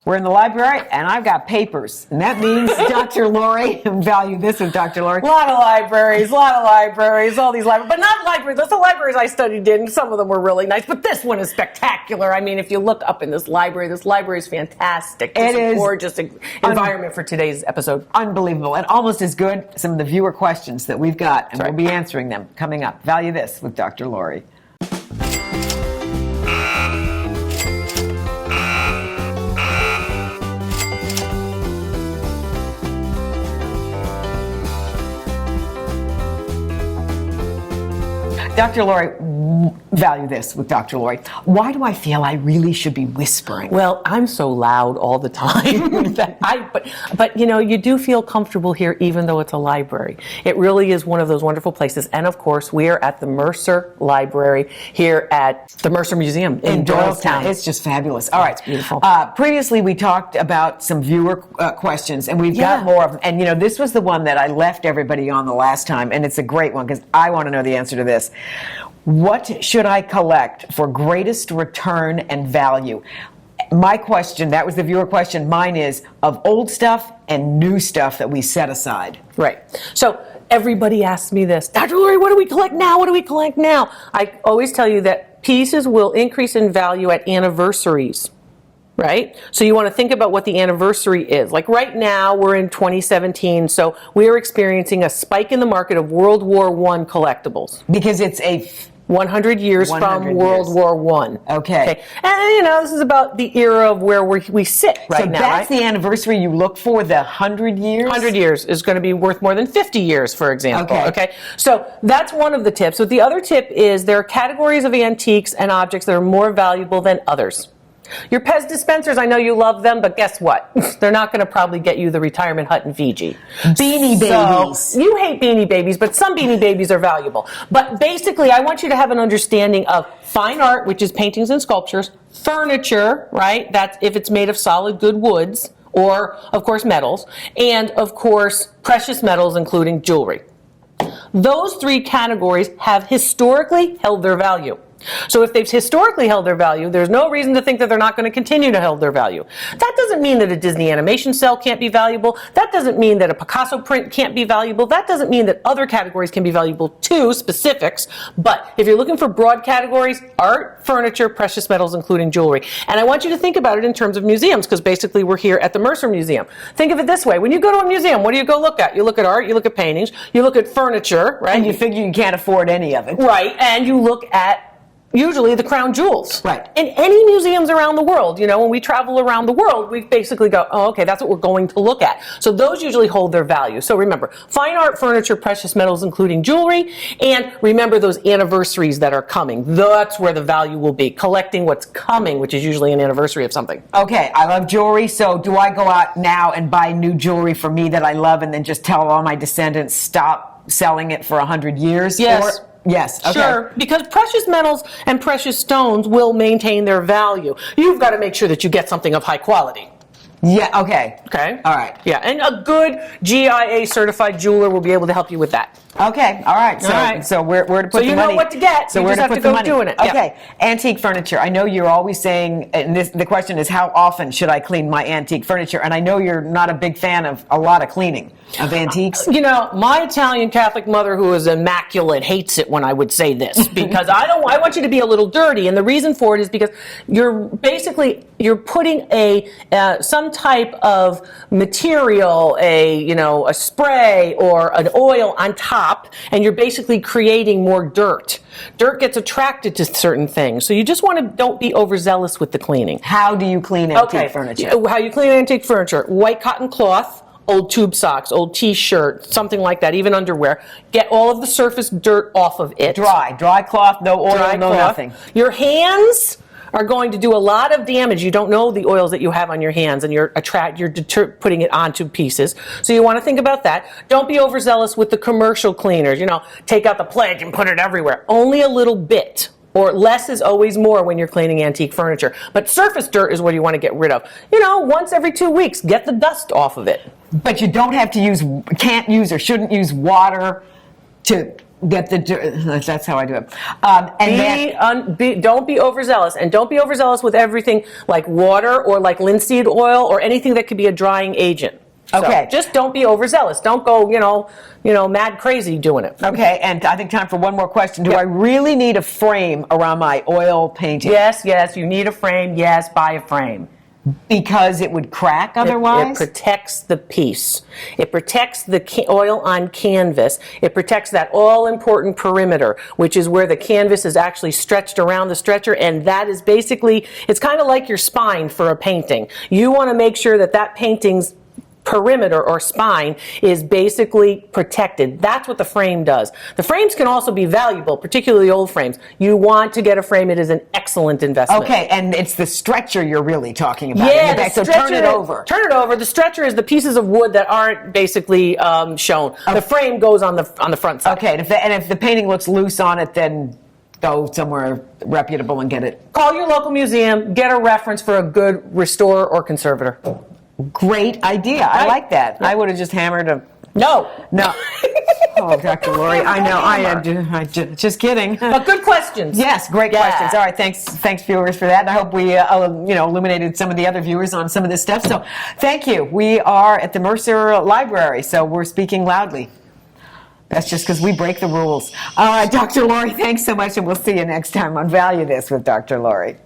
We're in the library, and I've got papers. And that means Dr. Lori, value this with Dr. Lori. A lot of libraries, all these libraries. But not libraries. That's the libraries I studied in. Some of them were really nice. But this one is spectacular. I mean, if you look up in this library is fantastic. It's a gorgeous environment for today's episode. Unbelievable. And almost as good, some of the viewer questions that we've got. And we'll be answering them coming up. Value this with Dr. Lori. Dr. Lori, value this with Dr. Lori. Why do I feel I really should be whispering? Well, I'm so loud all the time. but you know, you do feel comfortable here even though it's a library. It really is one of those wonderful places. And of course, we are at the Mercer Library here at the Mercer Museum in Doylestown. It's just fabulous. All right. It's beautiful. Previously, we talked about some viewer questions, and we've got more of them. And you know, this was the one that I left everybody on the last time, and it's a great one because I want to know the answer to this. What should I collect for greatest return and value? My question, that was the viewer question, mine is of old stuff and new stuff that we set aside. Right. So everybody asks me this, Dr. Lori, what do we collect now? What do we collect now? I always tell you that pieces will increase in value at anniversaries. Right? So you want to think about what the anniversary is. Like right now, we're in 2017, so we are experiencing a spike in the market of World War I collectibles. Because it's a 100 years from World War I. Okay. And you know, this is about the era of where we sit right now. So that's the anniversary you look for, the 100 years? 100 years is going to be worth more than 50 years, for example. Okay. So that's one of the tips. So the other tip is there are categories of antiques and objects that are more valuable than others. Your Pez dispensers, I know you love them, but guess what? They're not going to probably get you the retirement hut in Fiji. Beanie Babies. So, you hate Beanie Babies, but some Beanie Babies are valuable. But basically, I want you to have an understanding of fine art, which is paintings and sculptures, furniture, right? That's if it's made of solid, good woods, or, of course, metals, and, of course, precious metals, including jewelry. Those three categories have historically held their value. So if they've historically held their value, there's no reason to think that they're not going to continue to hold their value. That doesn't mean that a Disney animation cell can't be valuable. That doesn't mean that a Picasso print can't be valuable. That doesn't mean that other categories can be valuable too, specifics. But if you're looking for broad categories, art, furniture, precious metals, including jewelry. And I want you to think about it in terms of museums, because basically we're here at the Mercer Museum. Think of it this way. When you go to a museum, what do you go look at? You look at art, you look at paintings, you look at furniture, right? And you figure you can't afford any of it. Right, and you look at usually the crown jewels. Right. In any museums around the world, you know, when we travel around the world, we basically go, oh, okay, that's what we're going to look at. So those usually hold their value. So remember, fine art, furniture, precious metals, including jewelry, and remember those anniversaries that are coming. That's where the value will be. Collecting what's coming, which is usually an anniversary of something. Okay, I love jewelry, so do I go out now and buy new jewelry for me that I love and then just tell all my descendants stop selling it for 100 years? Yes. Yes, okay. Sure, because precious metals and precious stones will maintain their value. You've got to make sure that you get something of high quality. Yeah, okay. Okay? All right. Yeah, and a good GIA certified jeweler will be able to help you with that. Okay, all right. So where to put the money? So you know what to get, so you just have to go doing it. Okay, antique furniture. I know you're always saying, and the question is, how often should I clean my antique furniture? And I know you're not a big fan of a lot of cleaning of antiques. You know, my Italian Catholic mother, who is immaculate, hates it when I would say this, because I want you to be a little dirty, and the reason for it is because you're putting some type of material, a spray or an oil on top, and you're basically creating more dirt. Dirt gets attracted to certain things, so you just don't be overzealous with the cleaning. How do you clean antique furniture? How you clean antique furniture: white cotton cloth, old tube socks, old t-shirt, something like that, even underwear. Get all of the surface dirt off of it. Dry cloth, no oil, nothing. Your hands are going to do a lot of damage. You don't know the oils that you have on your hands, and you're putting it onto pieces. So you want to think about that. Don't be overzealous with the commercial cleaners. You know, take out the pledge and put it everywhere. Only a little bit. Or less is always more when you're cleaning antique furniture. But surface dirt is what you want to get rid of. You know, once every 2 weeks, get the dust off of it. But you don't have to can't use or shouldn't use water to That's how I do it. And Don't be overzealous, and don't be overzealous with everything like water or like linseed oil or anything that could be a drying agent. So Okay. just don't be overzealous. Don't go, mad crazy doing it. Okay, and I think time for one more question. Do I really need a frame around my oil painting? Yes, you need a frame. Yes, buy a frame. Because it would crack otherwise? It protects the piece. It protects the oil on canvas. It protects that all-important perimeter, which is where the canvas is actually stretched around the stretcher, and that is basically, it's kind of like your spine for a painting. You want to make sure that that painting's perimeter or spine is basically protected. That's what the frame does. The frames can also be valuable, particularly old frames. You want to get a frame. It is an excellent investment. Okay, and it's the stretcher you're really talking about. Yeah, so turn it over. Turn it over. The stretcher is the pieces of wood that aren't basically shown. Okay. The frame goes on the front side. Okay, and if the painting looks loose on it, then go somewhere reputable and get it. Call your local museum. Get a reference for a good restorer or conservator. Great idea. Right. I like that. I would have just hammered a... No. Oh, Dr. Lori, I know. I just kidding. But good questions. Yes, great questions. All right, thanks, viewers, for that. And I hope we, illuminated some of the other viewers on some of this stuff. So, thank you. We are at the Mercer Library, so we're speaking loudly. That's just because we break the rules. All right, Dr. Lori, thanks so much, and we'll see you next time on Value This with Dr. Lori.